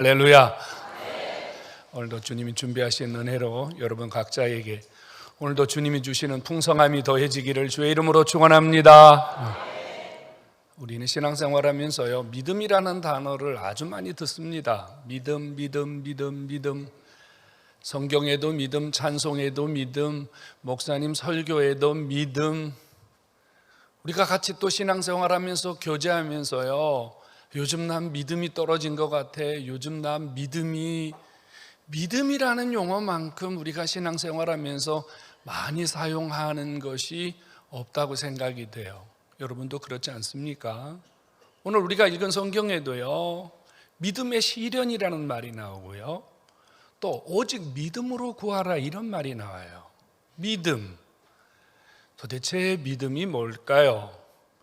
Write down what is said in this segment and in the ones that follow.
할렐루야. 오늘도 주님이 준비하신 은혜로 여러분 각자에게 오늘도 주님이 주시는 풍성함이 더해지기를 주의 이름으로 축원합니다. 우리는 신앙생활하면서요, 믿음이라는 단어를 아주 많이 듣습니다. 믿음. 성경에도 믿음, 찬송에도 믿음, 목사님 설교에도 믿음. 우리가 같이 또 신앙생활하면서 교제하면서요, 요즘 난 믿음이 떨어진 것 같아. 요즘 난 믿음이라는 용어만큼 우리가 신앙생활하면서 많이 사용하는 것이 없다고 생각이 돼요. 여러분도 그렇지 않습니까? 오늘 우리가 읽은 성경에도요, 믿음의 시련이라는 말이 나오고요, 또 오직 믿음으로 구하라 이런 말이 나와요. 믿음. 도대체 믿음이 뭘까요?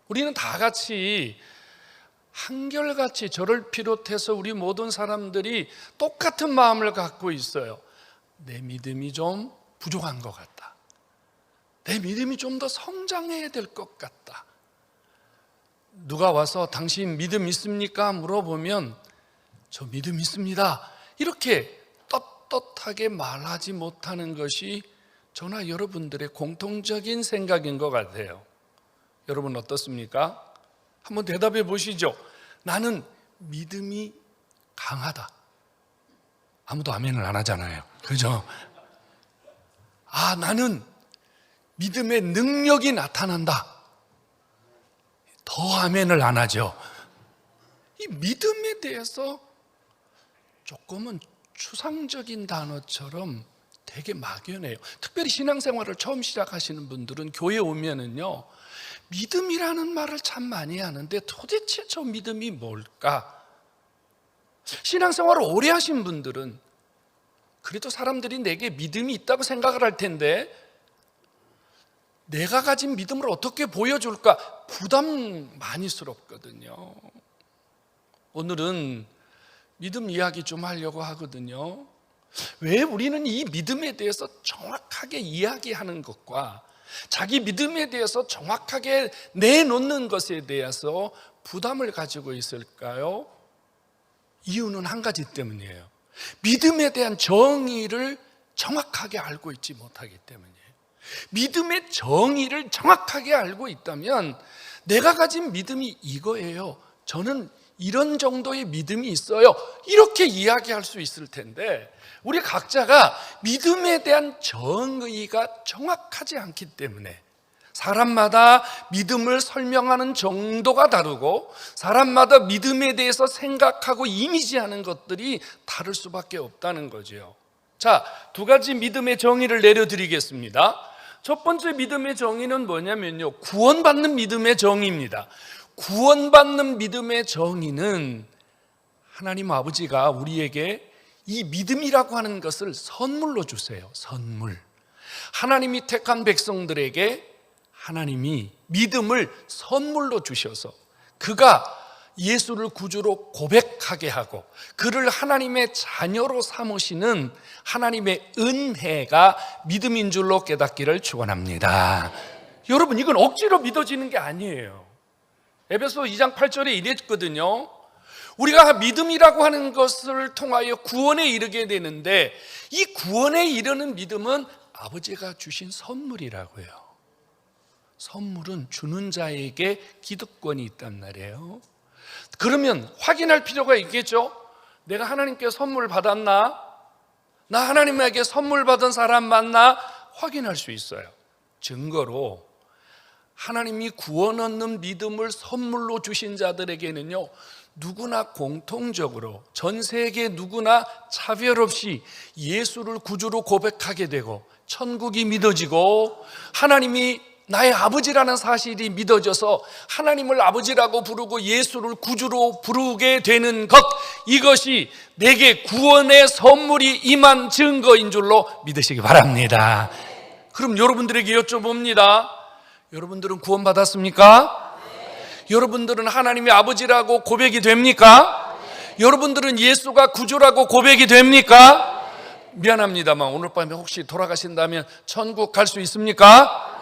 우리는 다 같이 한결같이 저를 비롯해서 우리 모든 사람들이 똑같은 마음을 갖고 있어요. 내 믿음이 좀 부족한 것 같다. 내 믿음이 좀 더 성장해야 될 것 같다. 누가 와서 당신 믿음 있습니까? 물어보면 저 믿음 있습니다. 이렇게 떳떳하게 말하지 못하는 것이 저나 여러분들의 공통적인 생각인 것 같아요. 여러분 어떻습니까? 한번 대답해 보시죠. 나는 믿음이 강하다. 아무도 아멘을 안 하잖아요. 그죠? 나는 믿음의 능력이 나타난다. 더 아멘을 안 하죠. 이 믿음에 대해서 조금은 추상적인 단어처럼 되게 막연해요. 특별히 신앙생활을 처음 시작하시는 분들은 교회에 오면은요, 믿음이라는 말을 참 많이 하는데 도대체 저 믿음이 뭘까? 신앙생활을 오래 하신 분들은 그래도 사람들이 내게 믿음이 있다고 생각을 할 텐데 내가 가진 믿음을 어떻게 보여줄까? 부담 많이 스럽거든요. 오늘은 믿음 이야기 좀 하려고 하거든요. 왜 우리는 이 믿음에 대해서 정확하게 이야기하는 것과 자기 믿음에 대해서 정확하게 내놓는 것에 대해서 부담을 가지고 있을까요? 이유는 한 가지 때문이에요. 믿음에 대한 정의를 정확하게 알고 있지 못하기 때문이에요. 믿음의 정의를 정확하게 알고 있다면 내가 가진 믿음이 이거예요. 저는 이런 정도의 믿음이 있어요. 이렇게 이야기할 수 있을 텐데 우리 각자가 믿음에 대한 정의가 정확하지 않기 때문에 사람마다 믿음을 설명하는 정도가 다르고 사람마다 믿음에 대해서 생각하고 이미지하는 것들이 다를 수밖에 없다는 거죠. 자, 두 가지 믿음의 정의를 내려드리겠습니다. 첫 번째 믿음의 정의는 뭐냐면요, 구원받는 믿음의 정의입니다. 구원받는 믿음의 정의는 하나님 아버지가 우리에게 이 믿음이라고 하는 것을 선물로 주세요. 선물. 하나님이 택한 백성들에게 하나님이 믿음을 선물로 주셔서 그가 예수를 구주로 고백하게 하고 그를 하나님의 자녀로 삼으시는 하나님의 은혜가 믿음인 줄로 깨닫기를 축원합니다. 여러분, 이건 억지로 믿어지는 게 아니에요. 에베소 2장 8절에 이랬거든요. 우리가 믿음이라고 하는 것을 통하여 구원에 이르게 되는데 이 구원에 이르는 믿음은 아버지가 주신 선물이라고요. 선물은 주는 자에게 기득권이 있단 말이에요. 그러면 확인할 필요가 있겠죠. 내가 하나님께 선물 받았나? 나 하나님에게 선물 받은 사람 맞나? 확인할 수 있어요. 증거로 하나님이 구원 얻는 믿음을 선물로 주신 자들에게는요, 누구나 공통적으로 전 세계 누구나 차별 없이 예수를 구주로 고백하게 되고 천국이 믿어지고 하나님이 나의 아버지라는 사실이 믿어져서 하나님을 아버지라고 부르고 예수를 구주로 부르게 되는 것, 이것이 내게 구원의 선물이 임한 증거인 줄로 믿으시기 바랍니다. 그럼 여러분들에게 여쭤봅니다. 여러분들은 구원받았습니까? 여러분들은 하나님의 아버지라고 고백이 됩니까? 여러분들은 예수가 구주라고 고백이 됩니까? 미안합니다만 오늘 밤에 혹시 돌아가신다면 천국 갈 수 있습니까?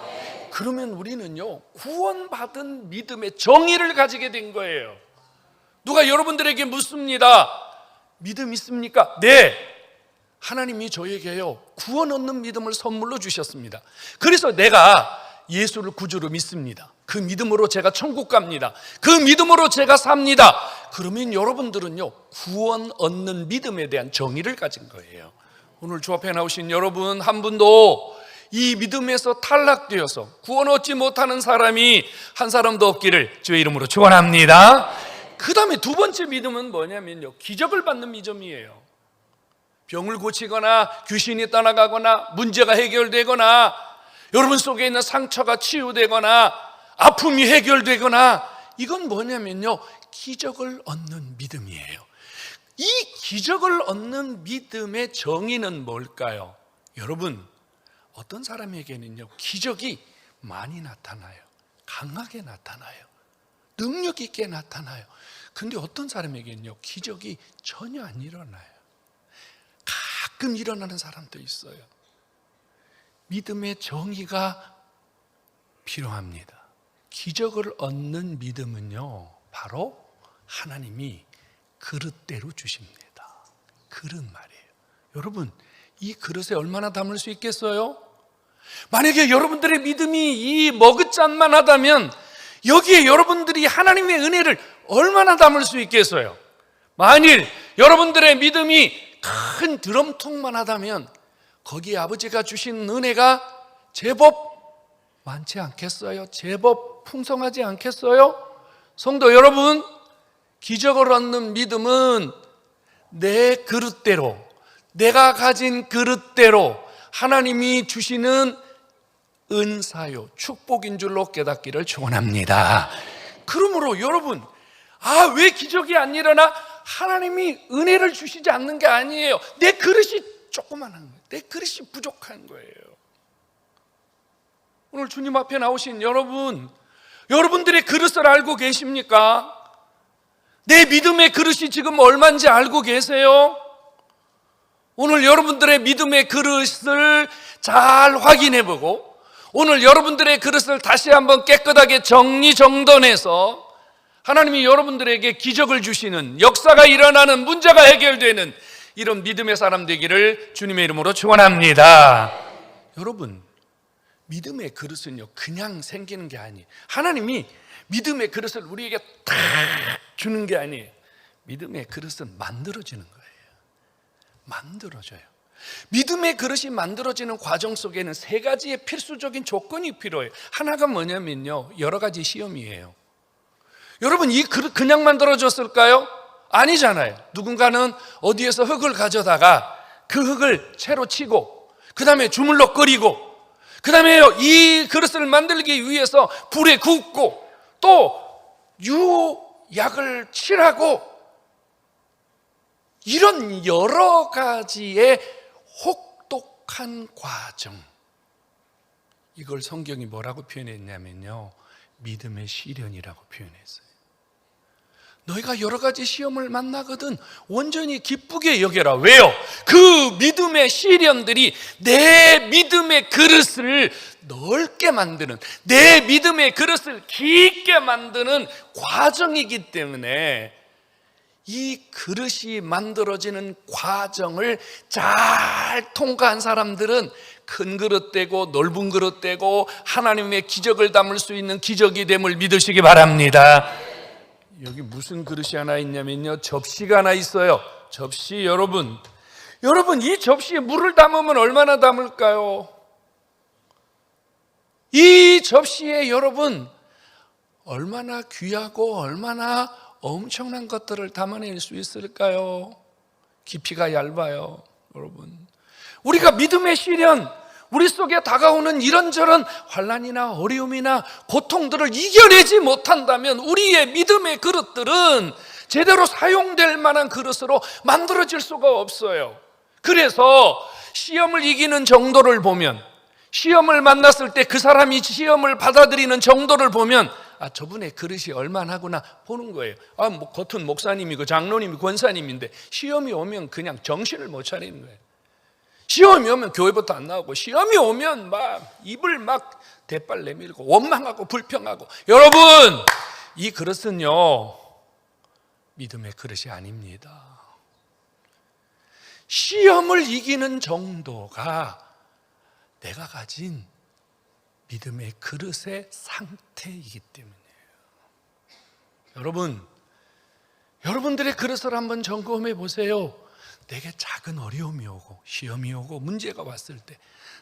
그러면 우리는요, 구원받은 믿음의 정의를 가지게 된 거예요. 누가 여러분들에게 묻습니다. 믿음 있습니까? 네. 하나님이 저에게요 구원 얻는 믿음을 선물로 주셨습니다. 그래서 내가 예수를 구주로 믿습니다. 그 믿음으로 제가 천국 갑니다. 그 믿음으로 제가 삽니다. 그러면 여러분들은요 구원 얻는 믿음에 대한 정의를 가진 거예요. 오늘 주 앞에 나오신 여러분 한 분도 이 믿음에서 탈락되어서 구원 얻지 못하는 사람이 한 사람도 없기를 주의 이름으로 축원합니다. 그 다음에 두 번째 믿음은 뭐냐면요 기적을 받는 믿음이에요. 병을 고치거나 귀신이 떠나가거나 문제가 해결되거나 여러분 속에 있는 상처가 치유되거나 아픔이 해결되거나 이건 뭐냐면요 기적을 얻는 믿음이에요. 이 기적을 얻는 믿음의 정의는 뭘까요? 여러분 어떤 사람에게는요 기적이 많이 나타나요. 강하게 나타나요. 능력 있게 나타나요. 근데 어떤 사람에게는요 기적이 전혀 안 일어나요. 가끔 일어나는 사람도 있어요. 믿음의 정의가 필요합니다. 기적을 얻는 믿음은요 바로 하나님이 그릇대로 주십니다. 그릇 말이에요. 여러분 이 그릇에 얼마나 담을 수 있겠어요? 만약에 여러분들의 믿음이 이 머그잔만 하다면 여기에 여러분들이 하나님의 은혜를 얼마나 담을 수 있겠어요? 만일 여러분들의 믿음이 큰 드럼통만 하다면 거기에 아버지가 주신 은혜가 제법 많지 않겠어요? 제법 풍성하지 않겠어요? 성도 여러분, 기적을 얻는 믿음은 내 그릇대로, 내가 가진 그릇대로 하나님이 주시는 은사요, 축복인 줄로 깨닫기를 축원합니다. 그러므로 여러분, 왜 기적이 안 일어나? 하나님이 은혜를 주시지 않는 게 아니에요. 내 그릇이 조그만한 거예요. 내 그릇이 부족한 거예요. 오늘 주님 앞에 나오신 여러분, 여러분들의 그릇을 알고 계십니까? 내 믿음의 그릇이 지금 얼마인지 알고 계세요? 오늘 여러분들의 믿음의 그릇을 잘 확인해보고 오늘 여러분들의 그릇을 다시 한번 깨끗하게 정리정돈해서 하나님이 여러분들에게 기적을 주시는, 역사가 일어나는, 문제가 해결되는 이런 믿음의 사람 되기를 주님의 이름으로 축원합니다. 여러분, 믿음의 그릇은요 그냥 생기는 게 아니에요. 하나님이 믿음의 그릇을 우리에게 딱 주는 게 아니에요. 믿음의 그릇은 만들어지는 거예요. 만들어져요. 믿음의 그릇이 만들어지는 과정 속에는 세 가지의 필수적인 조건이 필요해요. 하나가 뭐냐면요 여러 가지 시험이에요. 여러분 이 그릇 그냥 만들어졌을까요? 아니잖아요. 누군가는 어디에서 흙을 가져다가 그 흙을 채로 치고 그 다음에 주물러 끓이고 그 다음에 이 그릇을 만들기 위해서 불에 굽고 또 유약을 칠하고 이런 여러 가지의 혹독한 과정, 이걸 성경이 뭐라고 표현했냐면요 믿음의 시련이라고 표현했어요. 너희가 여러 가지 시험을 만나거든 온전히 기쁘게 여겨라. 왜요? 그 믿음의 시련들이 내 믿음의 그릇을 넓게 만드는, 내 믿음의 그릇을 깊게 만드는 과정이기 때문에 이 그릇이 만들어지는 과정을 잘 통과한 사람들은 큰 그릇 되고 넓은 그릇 되고 하나님의 기적을 담을 수 있는 기적이 됨을 믿으시기 바랍니다. 여기 무슨 그릇이 하나 있냐면요 접시가 하나 있어요. 접시. 여러분 이 접시에 물을 담으면 얼마나 담을까요? 이 접시에 여러분 얼마나 귀하고 얼마나 엄청난 것들을 담아낼 수 있을까요? 깊이가 얇아요. 여러분 우리가 믿음의 시련, 우리 속에 다가오는 이런저런 환난이나 어려움이나 고통들을 이겨내지 못한다면 우리의 믿음의 그릇들은 제대로 사용될 만한 그릇으로 만들어질 수가 없어요. 그래서 시험을 이기는 정도를 보면, 시험을 만났을 때 그 사람이 시험을 받아들이는 정도를 보면 저분의 그릇이 얼마나구나 보는 거예요. 뭐 겉은 목사님이고 장로님이고 권사님인데 시험이 오면 그냥 정신을 못 차리는 거예요. 시험이 오면 교회부터 안 나오고 시험이 오면 막 입을 막 대빨 내밀고 원망하고 불평하고. 여러분 이 그릇은요 믿음의 그릇이 아닙니다. 시험을 이기는 정도가 내가 가진 믿음의 그릇의 상태이기 때문이에요. 여러분들의 그릇을 한번 점검해 보세요. 내게 작은 어려움이 오고 시험이 오고 문제가 왔을 때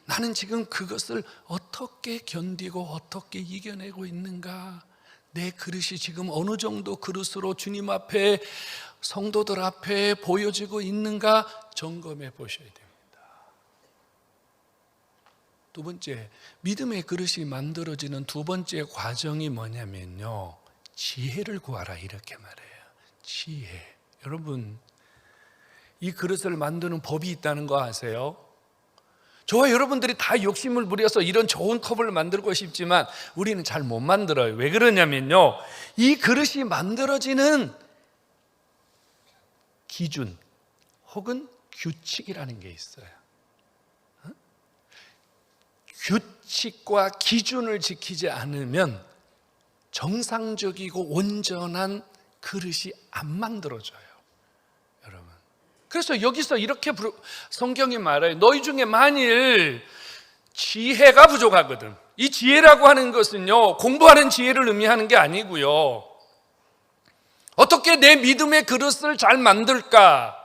나는 지금 그것을 어떻게 견디고 어떻게 이겨내고 있는가? 내 그릇이 지금 어느 정도 그릇으로 주님 앞에, 성도들 앞에 보여지고 있는가 점검해 보셔야 됩니다. 두 번째, 믿음의 그릇이 만들어지는 두 번째 과정이 뭐냐면요, 지혜를 구하라, 이렇게 말해요. 지혜. 여러분, 이 그릇을 만드는 법이 있다는 거 아세요? 저와 여러분들이 다 욕심을 부려서 이런 좋은 컵을 만들고 싶지만 우리는 잘 못 만들어요. 왜 그러냐면요, 이 그릇이 만들어지는 기준 혹은 규칙이라는 게 있어요. 규칙과 기준을 지키지 않으면 정상적이고 온전한 그릇이 안 만들어져요, 여러분. 그래서 여기서 이렇게 성경이 말해요. 너희 중에 만일 지혜가 부족하거든. 이 지혜라고 하는 것은요, 공부하는 지혜를 의미하는 게 아니고요, 어떻게 내 믿음의 그릇을 잘 만들까?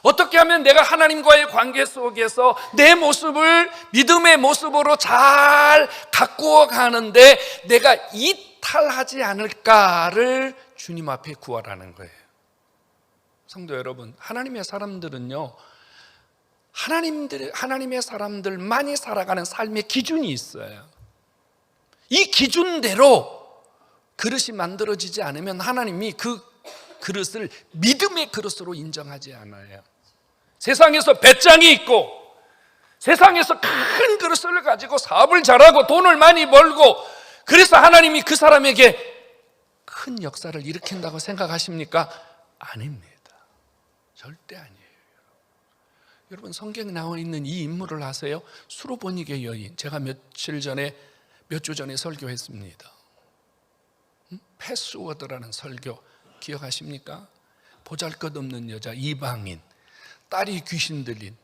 어떻게 하면 내가 하나님과의 관계 속에서 내 모습을 믿음의 모습으로 잘 가꾸어 가는데 내가 이탈하지 않을까를 주님 앞에 구하라는 거예요. 성도 여러분, 하나님의 사람들은요, 하나님의 사람들만이 살아가는 삶의 기준이 있어요. 이 기준대로 그릇이 만들어지지 않으면 하나님이 그 그릇을 믿음의 그릇으로 인정하지 않아요. 세상에서 배짱이 있고 세상에서 큰 그릇을 가지고 사업을 잘하고 돈을 많이 벌고 그래서 하나님이 그 사람에게 큰 역사를 일으킨다고 생각하십니까? 아닙니다. 절대 아니에요. 여러분, 성경에 나와 있는 이 인물을 아세요? 수로보니게 여인. 제가 몇 주 전에 설교했습니다. 패스워드라는 설교 기억하십니까? 보잘것없는 여자, 이방인, 딸이 귀신 들린.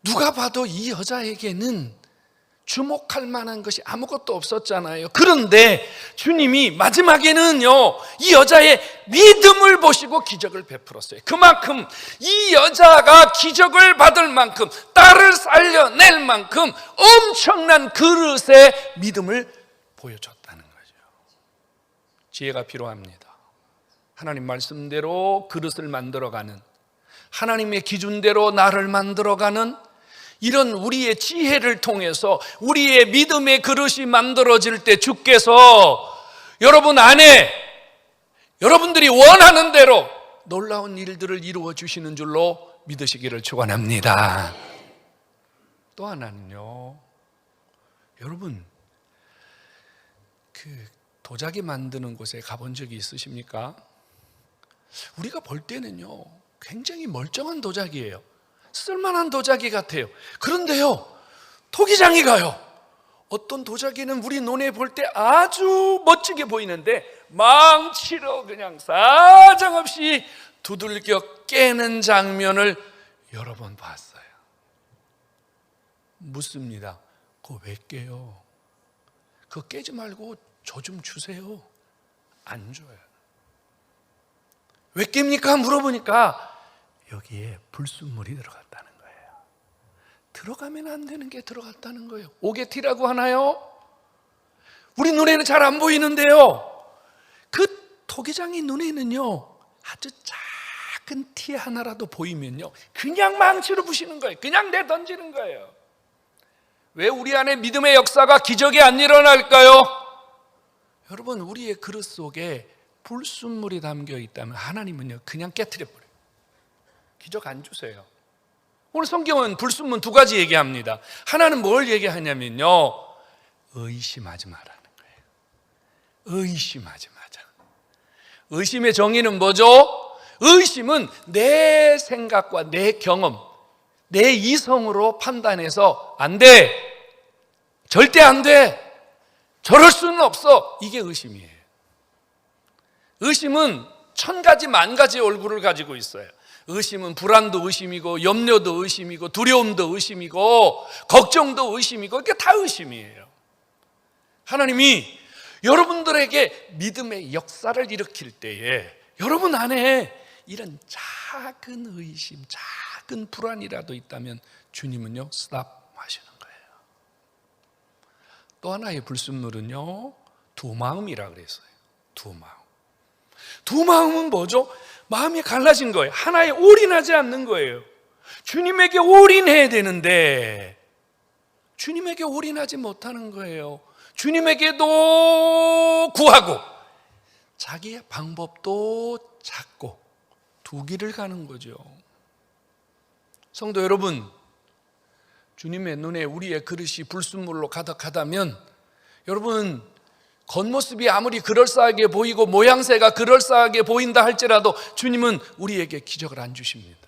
누가 봐도 이 여자에게는 주목할 만한 것이 아무것도 없었잖아요. 그런데 주님이 마지막에는요, 이 여자의 믿음을 보시고 기적을 베풀었어요. 그만큼 이 여자가 기적을 받을 만큼, 딸을 살려낼 만큼 엄청난 그릇의 믿음을 보여줬다는 거죠. 지혜가 필요합니다. 하나님 말씀대로 그릇을 만들어가는, 하나님의 기준대로 나를 만들어가는 이런 우리의 지혜를 통해서 우리의 믿음의 그릇이 만들어질 때 주께서 여러분 안에 여러분들이 원하는 대로 놀라운 일들을 이루어 주시는 줄로 믿으시기를 축원합니다. 또 하나는요, 여러분, 그 도자기 만드는 곳에 가본 적이 있으십니까? 우리가 볼 때는요, 굉장히 멀쩡한 도자기예요. 쓸만한 도자기 같아요. 그런데요, 토기장이 가요. 어떤 도자기는 우리 눈에 볼 때 아주 멋지게 보이는데 망치로 그냥 사정없이 두들겨 깨는 장면을 여러 번 봤어요. 묻습니다. 그거 왜 깨요? 그거 깨지 말고 저 좀 주세요. 안 줘요. 왜 깹니까? 물어보니까 여기에 불순물이 들어갔다는 거예요. 들어가면 안 되는 게 들어갔다는 거예요. 오게티라고 하나요? 우리 눈에는 잘 안 보이는데요, 그 토기장의 눈에는요, 아주 작은 티 하나라도 보이면요, 그냥 망치로 부시는 거예요. 그냥 내던지는 거예요. 왜 우리 안에 믿음의 역사가 기적이 안 일어날까요? 여러분, 우리의 그릇 속에 불순물이 담겨 있다면 하나님은요, 그냥 깨트려 버려요. 기적 안 주세요. 오늘 성경은 불순물 두 가지 얘기합니다. 하나는 뭘 얘기하냐면요, 의심하지 말라는 거예요. 의심하지 마자. 의심의 정의는 뭐죠? 의심은 내 생각과 내 경험, 내 이성으로 판단해서 안 돼, 절대 안 돼, 저럴 수는 없어, 이게 의심이에요. 의심은 1000가지, 10,000가지 얼굴을 가지고 있어요. 의심은 불안도 의심이고, 염려도 의심이고, 두려움도 의심이고, 걱정도 의심이고, 이게 다 의심이에요. 하나님이 여러분들에게 믿음의 역사를 일으킬 때에 여러분 안에 이런 작은 의심, 작은 불안이라도 있다면 주님은요, 스탑 하시는 거예요. 또 하나의 불순물은요, 두 마음이라 그랬어요. 두 마음. 두 마음은 뭐죠? 마음이 갈라진 거예요. 하나에 올인하지 않는 거예요. 주님에게 올인해야 되는데 주님에게 올인하지 못하는 거예요. 주님에게도 구하고 자기의 방법도 찾고 두 길을 가는 거죠. 성도 여러분, 주님의 눈에 우리의 그릇이 불순물로 가득하다면 여러분, 겉모습이 아무리 그럴싸하게 보이고 모양새가 그럴싸하게 보인다 할지라도 주님은 우리에게 기적을 안 주십니다.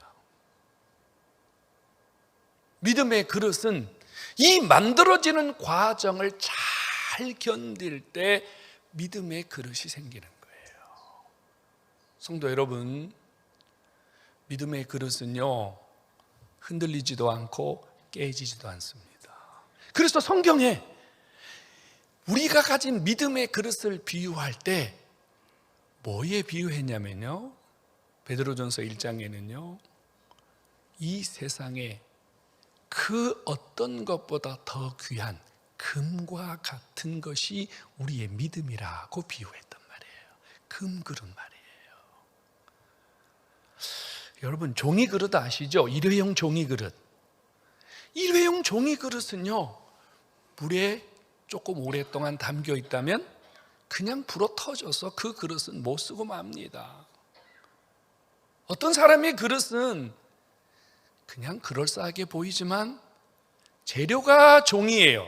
믿음의 그릇은 이 만들어지는 과정을 잘 견딜 때 믿음의 그릇이 생기는 거예요. 성도 여러분, 믿음의 그릇은요, 흔들리지도 않고 깨지지도 않습니다. 그래서 성경에 우리가 가진 믿음의 그릇을 비유할 때 뭐에 비유했냐면요, 베드로전서 1장에는요 이 세상에 그 어떤 것보다 더 귀한 금과 같은 것이 우리의 믿음이라고 비유했단 말이에요. 금그릇 말이에요. 여러분, 종이그릇 아시죠? 일회용 종이그릇. 일회용 종이그릇은요, 물에 조금 오랫동안 담겨 있다면 그냥 불어 터져서 그 그릇은 못 쓰고 맙니다. 어떤 사람의 그릇은 그냥 그럴싸하게 보이지만 재료가 종이에요.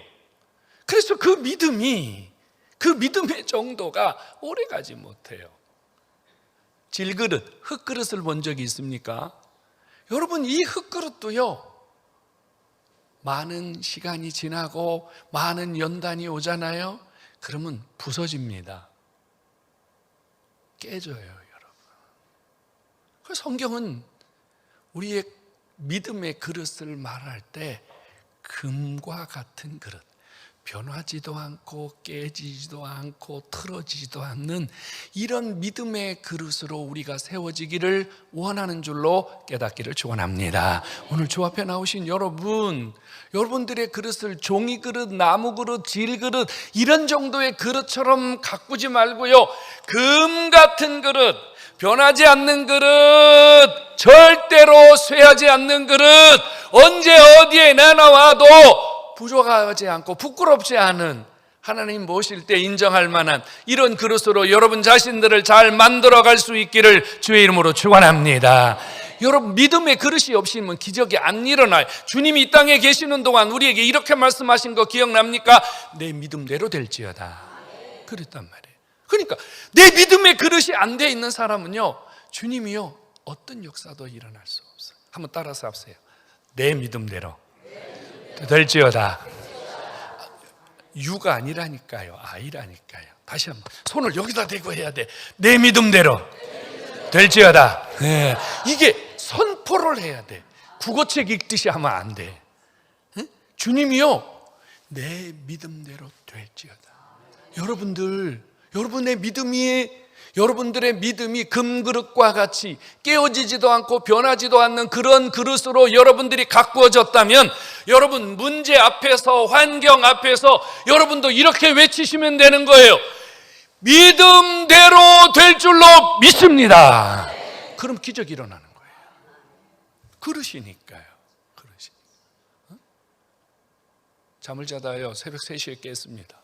그래서 그 믿음의 정도가 오래가지 못해요. 질그릇, 흙그릇을 본 적이 있습니까? 여러분, 이 흙그릇도요, 많은 시간이 지나고 많은 연단이 오잖아요. 그러면 부서집니다. 깨져요, 여러분. 그래서 성경은 우리의 믿음의 그릇을 말할 때 금과 같은 그릇, 변하지도 않고 깨지지도 않고 틀어지지도 않는 이런 믿음의 그릇으로 우리가 세워지기를 원하는 줄로 깨닫기를 축원합니다. 오늘 주 앞에 나오신 여러분들의 그릇을 종이그릇, 나무그릇, 질그릇 이런 정도의 그릇처럼 가꾸지 말고요, 금 같은 그릇, 변하지 않는 그릇, 절대로 쇠하지 않는 그릇, 언제 어디에 내놔와도 부족하지 않고 부끄럽지 않은, 하나님 모실 때 인정할 만한 이런 그릇으로 여러분 자신들을 잘 만들어갈 수 있기를 주의 이름으로 축원합니다. 여러분, 믿음의 그릇이 없이는 기적이 안 일어나요. 주님이 이 땅에 계시는 동안 우리에게 이렇게 말씀하신 거 기억납니까? 내 믿음대로 될지어다 그랬단 말이에요. 그러니까 내 믿음의 그릇이 안 돼 있는 사람은요, 주님이요 어떤 역사도 일어날 수 없어요. 한번 따라서 하세요. 내 믿음대로 될지어다. 유가 아니라니까요, 아이라니까요. 다시 한번 손을 여기다 대고 해야 돼. 내 믿음대로 될지어다. 네. 이게 선포를 해야 돼. 국어책 읽듯이 하면 안 돼. 네? 주님이요 내 믿음대로 될지어다. 여러분들의 믿음이 금그릇과 같이 깨어지지도 않고 변하지도 않는 그런 그릇으로 여러분들이 가꾸어졌다면, 여러분 문제 앞에서, 환경 앞에서 여러분도 이렇게 외치시면 되는 거예요. 믿음대로 될 줄로 믿습니다. 그럼 기적이 일어나는 거예요. 그릇이니까요. 잠을 자다요 새벽 3시에 깼습니다.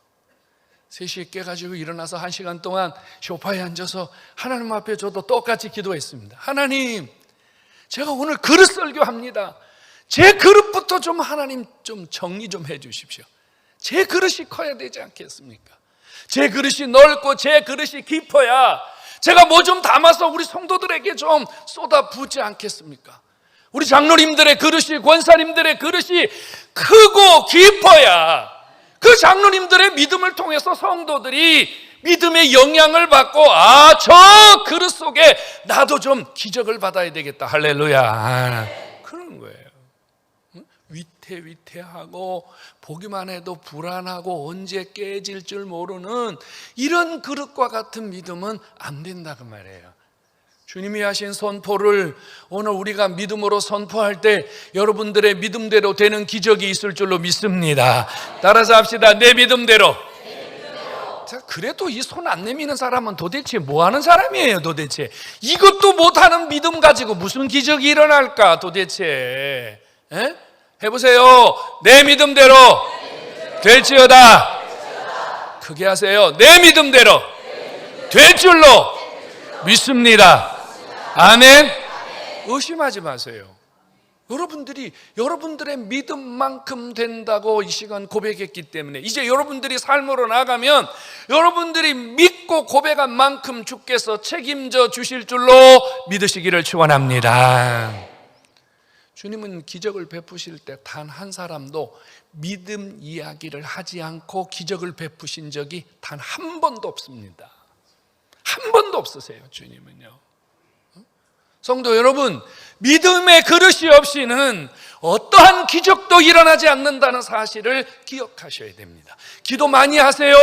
3시에 깨가지고 일어나서 1시간 동안 소파에 앉아서 하나님 앞에 저도 똑같이 기도했습니다. 하나님, 제가 오늘 그릇 설교합니다. 제 그릇부터 좀 하나님 좀 정리 좀 해 주십시오. 제 그릇이 커야 되지 않겠습니까? 제 그릇이 넓고 제 그릇이 깊어야 제가 뭐 좀 담아서 우리 성도들에게 좀 쏟아부지 않겠습니까? 우리 장로님들의 그릇이, 권사님들의 그릇이 크고 깊어야 그 장로님들의 믿음을 통해서 성도들이 믿음의 영향을 받고 저 그릇 속에 나도 좀 기적을 받아야 되겠다. 할렐루야. 그런 거예요. 위태위태하고 보기만 해도 불안하고 언제 깨질 줄 모르는 이런 그릇과 같은 믿음은 안 된다 그 말이에요. 주님이 하신 선포를 오늘 우리가 믿음으로 선포할 때 여러분들의 믿음대로 되는 기적이 있을 줄로 믿습니다. 따라서 합시다. 내 믿음대로. 자, 그래도 이 손 안 내미는 사람은 도대체 뭐 하는 사람이에요 도대체? 이것도 못하는 믿음 가지고 무슨 기적이 일어날까 도대체? 에? 해보세요. 내 믿음대로 될지어다. 크게 하세요. 내 믿음대로 될 줄로 믿습니다. 아멘. 의심하지 마세요. 여러분들의 믿음만큼 된다고 이 시간 고백했기 때문에 이제 여러분들이 삶으로 나가면 여러분들이 믿고 고백한 만큼 주께서 책임져 주실 줄로 믿으시기를 축원합니다. 주님은 기적을 베푸실 때 단 한 사람도 믿음 이야기를 하지 않고 기적을 베푸신 적이 단 한 번도 없습니다. 한 번도 없으세요. 주님은요. 성도 여러분, 믿음의 그릇이 없이는 어떠한 기적도 일어나지 않는다는 사실을 기억하셔야 됩니다. 기도 많이 하세요.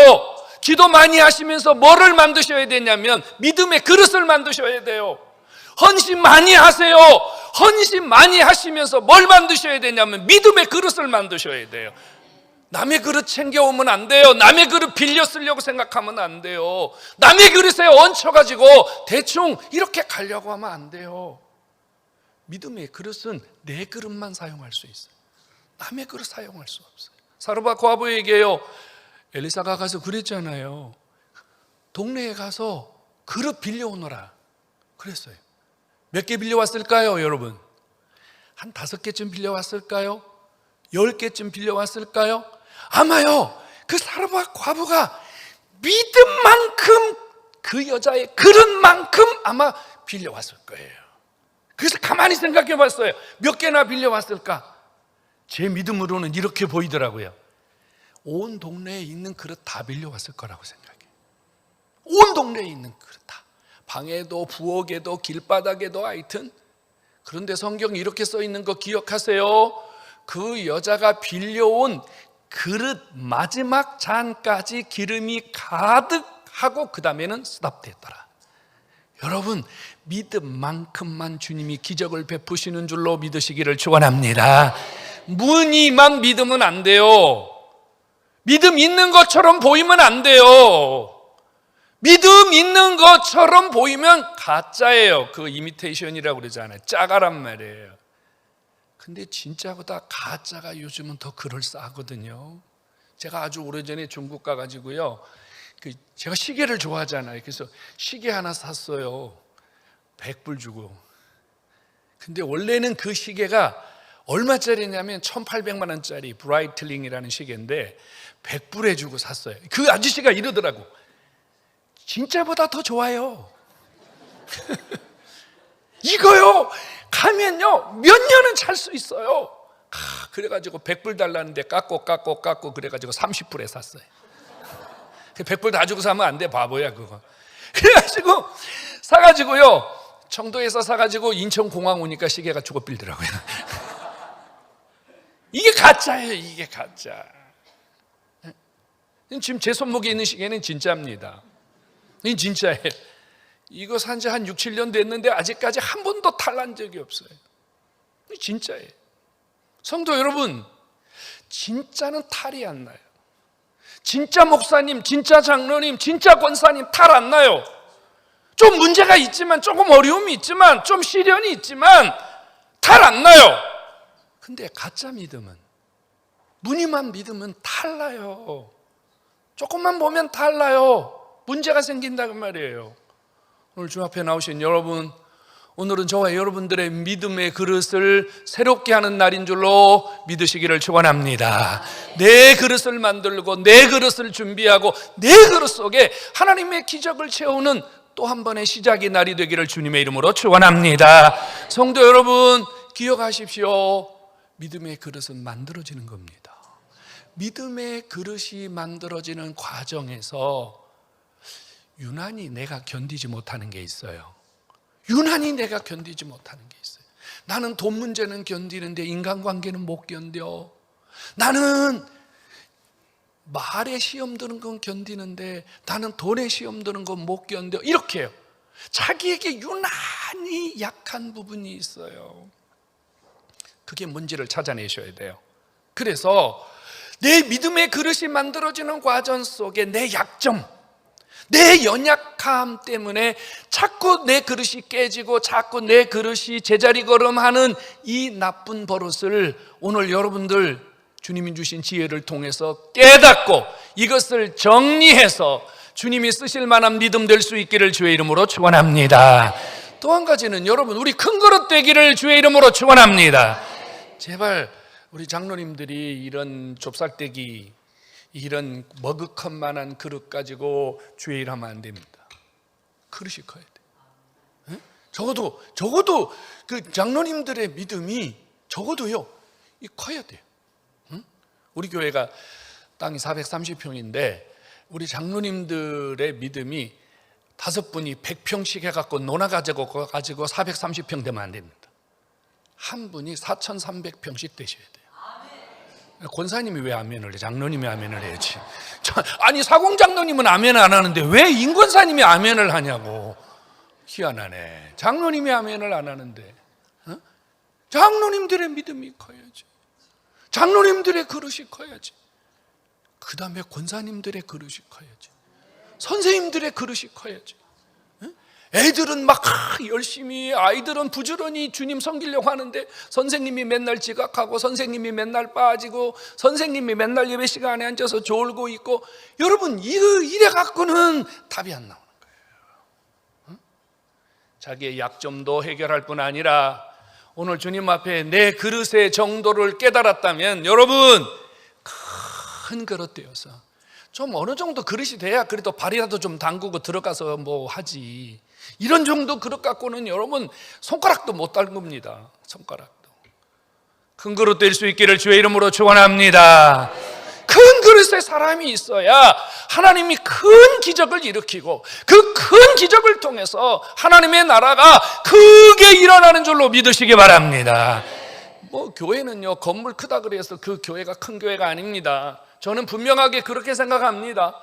기도 많이 하시면서 뭐를 만드셔야 되냐면 믿음의 그릇을 만드셔야 돼요. 헌신 많이 하세요. 헌신 많이 하시면서 뭘 만드셔야 되냐면 믿음의 그릇을 만드셔야 돼요. 남의 그릇 챙겨오면 안 돼요. 남의 그릇 빌려 쓰려고 생각하면 안 돼요. 남의 그릇에 얹혀가지고 대충 이렇게 가려고 하면 안 돼요. 믿음의 그릇은 내 그릇만 사용할 수 있어요. 남의 그릇 사용할 수 없어요. 사르밧 과부에게요, 엘리사가 가서 그랬잖아요. 동네에 가서 그릇 빌려오너라 그랬어요. 몇 개 빌려왔을까요 여러분? 한 5개쯤 빌려왔을까요? 10개쯤 빌려왔을까요? 아마요 그 사르밧 과부가 믿음만큼 그 여자의 그릇만큼 아마 빌려왔을 거예요. 그래서 가만히 생각해 봤어요. 몇 개나 빌려왔을까? 제 믿음으로는 이렇게 보이더라고요. 온 동네에 있는 그릇 다 빌려왔을 거라고 생각해요. 온 동네에 있는 그릇 다, 방에도 부엌에도 길바닥에도 하여튼. 그런데 성경에 이렇게 써 있는 거 기억하세요? 그 여자가 빌려온 그릇 마지막 잔까지 기름이 가득하고 그 다음에는 스탑됐더라. 여러분, 믿음만큼만 주님이 기적을 베푸시는 줄로 믿으시기를 축원합니다. 무늬만 믿으면 안 돼요. 믿음 있는 것처럼 보이면 안 돼요. 믿음 있는 것처럼 보이면 가짜예요. 그 이미테이션이라고 그러잖아요. 짜가란 말이에요. 근데 진짜보다 가짜가 요즘은 더 그럴싸하거든요. 제가 아주 오래전에 중국 가가지고요, 제가 시계를 좋아하잖아요. 그래서 시계 하나 샀어요. 100불 주고. 근데 원래는 그 시계가 얼마짜리냐면 1800만 원짜리 브라이틀링이라는 시계인데 100불에 주고 샀어요. 그 아저씨가 이러더라고. 진짜보다 더 좋아요. 이거요 가면요 몇 년은 잘 수 있어요. 그래가지고 100불 달라는데 깎고 그래가지고 30불에 샀어요. 100불 다 주고 사면 안 돼, 바보야 그거. 그래가지고 사가지고요, 청도에서 사가지고 인천공항 오니까 시계가 죽어 빌더라고요. 이게 가짜예요. 이게 가짜. 지금 제 손목에 있는 시계는 진짜입니다. 이 진짜예요. 이거 산지 한 6, 7년 됐는데 아직까지 한 번도 탈난 적이 없어요. 이 진짜예요. 성도 여러분, 진짜는 탈이 안 나요. 진짜 목사님, 진짜 장로님, 진짜 권사님 탈 안 나요. 좀 문제가 있지만, 조금 어려움이 있지만, 좀 시련이 있지만 탈 안 나요. 근데 가짜 믿음은, 무늬만 믿으면 탈 나요. 조금만 보면 탈 나요. 문제가 생긴다는 말이에요. 오늘 주 앞에 나오신 여러분, 오늘은 저와 여러분들의 믿음의 그릇을 새롭게 하는 날인 줄로 믿으시기를 축원합니다. 내 그릇을 만들고 내 그릇을 준비하고 내 그릇 속에 하나님의 기적을 채우는 또 한 번의 시작의 날이 되기를 주님의 이름으로 축원합니다. 성도 여러분, 기억하십시오. 믿음의 그릇은 만들어지는 겁니다. 믿음의 그릇이 만들어지는 과정에서 유난히 내가 견디지 못하는 게 있어요. 유난히 내가 견디지 못하는 게 있어요. 나는 돈 문제는 견디는데 인간관계는 못 견뎌. 나는 말에 시험 드는 건 견디는데 나는 돈에 시험 드는 건 못 견뎌. 이렇게 해요. 자기에게 유난히 약한 부분이 있어요. 그게 뭔지를 찾아내셔야 돼요. 그래서 내 믿음의 그릇이 만들어지는 과정 속에 내 약점, 내 연약함 때문에 자꾸 내 그릇이 깨지고 자꾸 내 그릇이 제자리 걸음하는 이 나쁜 버릇을 오늘 여러분들 주님이 주신 지혜를 통해서 깨닫고 이것을 정리해서 주님이 쓰실 만한 믿음 될 수 있기를 주의 이름으로 축원합니다. 또 한 가지는 여러분, 우리 큰 그릇 되기를 주의 이름으로 축원합니다. 제발 우리 장로님들이 이런 좁쌀대기, 이런 머그컵만한 그릇 가지고 주의 일 하면 안 됩니다. 그릇이 커야 돼. 에? 적어도 그 장로님들의 믿음이 적어도요, 이 커야 돼요. 응? 우리 교회가 땅이 430평인데 우리 장로님들의 믿음이 5분이 100평씩 해갖고 논아가지고 430평 되면 안 됩니다. 한 분이 4,300평씩 되셔야 돼요. 권사님이 왜 아멘을 해? 장로님이 아멘을 해야지. 아니 사공장로님은 아멘 안 하는데 왜 임권사님이 아멘을 하냐고. 희한하네. 장로님이 아멘을 안 하는데. 어? 장로님들의 믿음이 커야지. 장로님들의 그릇이 커야지. 그 다음에 권사님들의 그릇이 커야지. 선생님들의 그릇이 커야지. 애들은 막 열심히, 아이들은 부지런히 주님 섬기려고 하는데 선생님이 맨날 지각하고 선생님이 맨날 빠지고 선생님이 맨날 예배 시간에 앉아서 졸고 있고, 여러분 이래 갖고는 답이 안 나오는 거예요. 자기의 약점도 해결할 뿐 아니라 오늘 주님 앞에 내 그릇의 정도를 깨달았다면 여러분 큰 그릇 되어서 좀 어느 정도 그릇이 돼야 그래도 발이라도 좀 담그고 들어가서 뭐 하지. 이런 정도 그릇 갖고는 여러분 손가락도 못 담급니다. 손가락도. 큰 그릇 될 수 있기를 주의 이름으로 축원합니다. 큰 그릇에 사람이 있어야 하나님이 큰 기적을 일으키고 그 큰 기적을 통해서 하나님의 나라가 크게 일어나는 줄로 믿으시기 바랍니다. 뭐 교회는요 건물 크다 그래서 그 교회가 큰 교회가 아닙니다. 저는 분명하게 그렇게 생각합니다.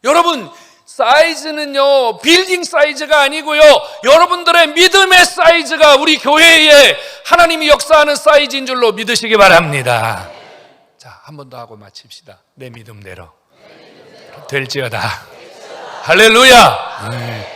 여러분 사이즈는요 빌딩 사이즈가 아니고요, 여러분들의 믿음의 사이즈가 우리 교회에 하나님이 역사하는 사이즈인 줄로 믿으시기 바랍니다. 자, 한 번 더 하고 마칩시다. 내 믿음대로 될지어다. 할렐루야.